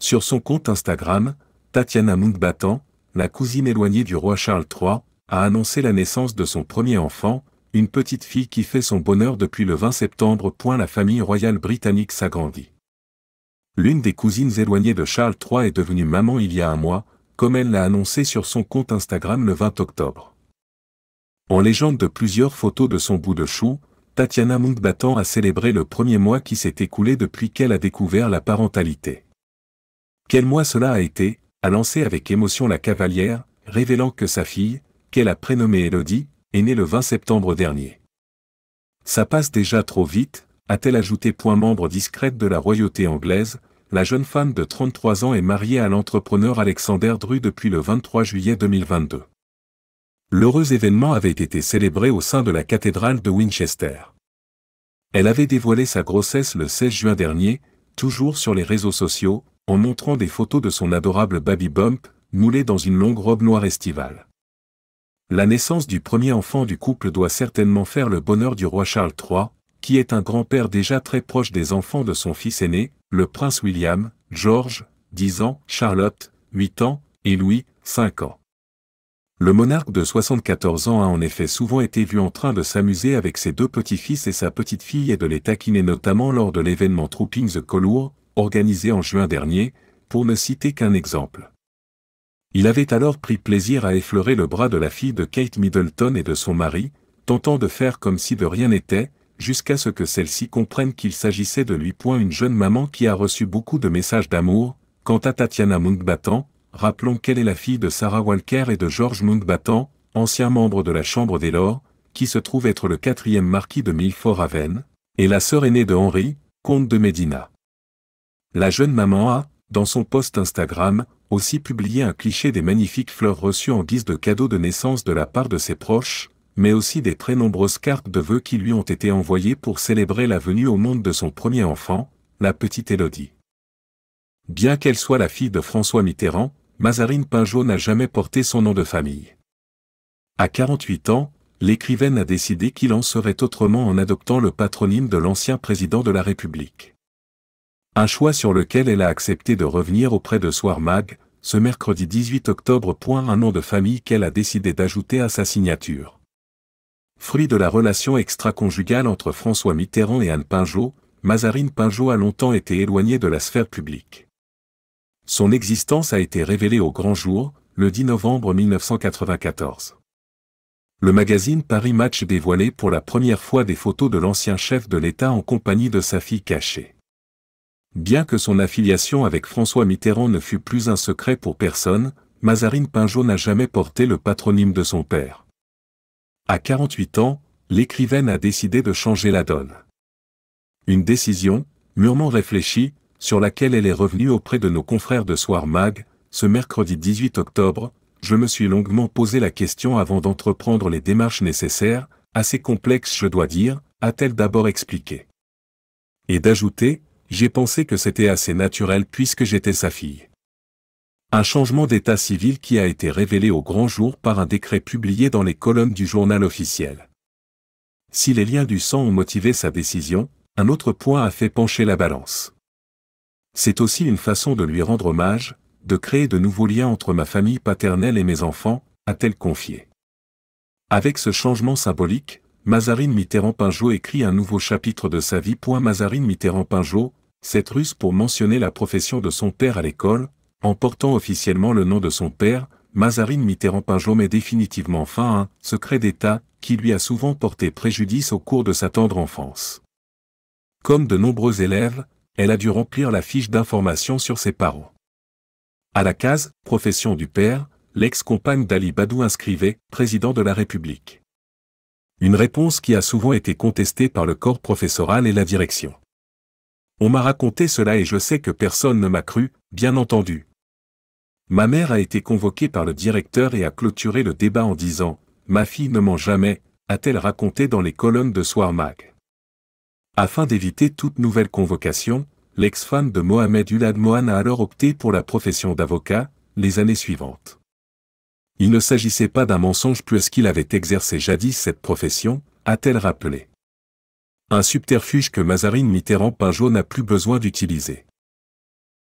Sur son compte Instagram, Tatiana Mountbatten, la cousine éloignée du roi Charles III, a annoncé la naissance de son premier enfant, une petite fille qui fait son bonheur depuis le 20 septembre. La famille royale britannique s'agrandit. L'une des cousines éloignées de Charles III est devenue maman il y a un mois, comme elle l'a annoncé sur son compte Instagram le 20 octobre. En légende de plusieurs photos de son bout de chou, Tatiana Mountbatten a célébré le premier mois qui s'est écoulé depuis qu'elle a découvert la parentalité. Quel mois cela a été, a lancé avec émotion la cavalière, révélant que sa fille, qu'elle a prénommée Elodie, est née le 20 septembre dernier. Ça passe déjà trop vite, a-t-elle ajouté. Membre discrète de la royauté anglaise, la jeune femme de 33 ans est mariée à l'entrepreneur Alexander Dru depuis le 23 juillet 2022. L'heureux événement avait été célébré au sein de la cathédrale de Winchester. Elle avait dévoilé sa grossesse le 16 juin dernier, toujours sur les réseaux sociaux, en montrant des photos de son adorable baby bump, moulé dans une longue robe noire estivale. La naissance du premier enfant du couple doit certainement faire le bonheur du roi Charles III, qui est un grand-père déjà très proche des enfants de son fils aîné, le prince William, George, 10 ans, Charlotte, 8 ans, et Louis, 5 ans. Le monarque de 74 ans a en effet souvent été vu en train de s'amuser avec ses deux petits-fils et sa petite-fille et de les taquiner notamment lors de l'événement Trooping the Colour, organisé en juin dernier, pour ne citer qu'un exemple. Il avait alors pris plaisir à effleurer le bras de la fille de Kate Middleton et de son mari, tentant de faire comme si de rien n'était, jusqu'à ce que celle-ci comprenne qu'il s'agissait de lui. Une jeune maman qui a reçu beaucoup de messages d'amour. Quant à Tatiana Mountbatten, rappelons qu'elle est la fille de Sarah Walker et de George Mountbatten, ancien membre de la Chambre des Lords, qui se trouve être le 4e marquis de Milford-Haven, et la sœur aînée de Henri, comte de Medina. La jeune maman a, dans son post Instagram, aussi publié un cliché des magnifiques fleurs reçues en guise de cadeau de naissance de la part de ses proches, mais aussi des très nombreuses cartes de vœux qui lui ont été envoyées pour célébrer la venue au monde de son premier enfant, la petite Élodie. Bien qu'elle soit la fille de François Mitterrand, Mazarine Pinjot n'a jamais porté son nom de famille. À 48 ans, l'écrivaine a décidé qu'il en serait autrement en adoptant le patronyme de l'ancien président de la République. Un choix sur lequel elle a accepté de revenir auprès de Soir Mag, ce mercredi 18 octobre. Un nom de famille qu'elle a décidé d'ajouter à sa signature. Fruit de la relation extra-conjugale entre François Mitterrand et Anne Pinjot, Mazarine Pinjot a longtemps été éloignée de la sphère publique. Son existence a été révélée au grand jour, le 10 novembre 1994. Le magazine Paris Match dévoilait pour la première fois des photos de l'ancien chef de l'État en compagnie de sa fille cachée. Bien que son affiliation avec François Mitterrand ne fût plus un secret pour personne, Mazarine Pinjot n'a jamais porté le patronyme de son père. À 48 ans, l'écrivaine a décidé de changer la donne. Une décision, mûrement réfléchie, sur laquelle elle est revenue auprès de nos confrères de Soir Mag, ce mercredi 18 octobre, je me suis longuement posé la question avant d'entreprendre les démarches nécessaires, assez complexes je dois dire, a-t-elle d'abord expliqué. Et d'ajouter, j'ai pensé que c'était assez naturel puisque j'étais sa fille. Un changement d'état civil qui a été révélé au grand jour par un décret publié dans les colonnes du journal officiel. Si les liens du sang ont motivé sa décision, un autre point a fait pencher la balance. C'est aussi une façon de lui rendre hommage, de créer de nouveaux liens entre ma famille paternelle et mes enfants, a-t-elle confié. Avec ce changement symbolique, Mazarine Mitterrand-Pinjot écrit un nouveau chapitre de sa vie. Mazarine Mitterrand-Pinjot, cette ruse pour mentionner la profession de son père à l'école, en portant officiellement le nom de son père, Mazarine Mitterrand-Pinjot met définitivement fin à un secret d'État qui lui a souvent porté préjudice au cours de sa tendre enfance. Comme de nombreux élèves, elle a dû remplir la fiche d'information sur ses parents. À la case « Profession du père », l'ex-compagne d'Ali Badou inscrivait « Président de la République ». Une réponse qui a souvent été contestée par le corps professoral et la direction. On m'a raconté cela et je sais que personne ne m'a cru, bien entendu. Ma mère a été convoquée par le directeur et a clôturé le débat en disant « Ma fille ne ment jamais », a-t-elle raconté dans les colonnes de Soir Mag. Afin d'éviter toute nouvelle convocation, l'ex-femme de Mohamed Oulad Mohan a alors opté pour la profession d'avocat, les années suivantes. Il ne s'agissait pas d'un mensonge puisqu'il avait exercé jadis cette profession, a-t-elle rappelé. Un subterfuge que Mazarine Mitterrand-Pinjot n'a plus besoin d'utiliser.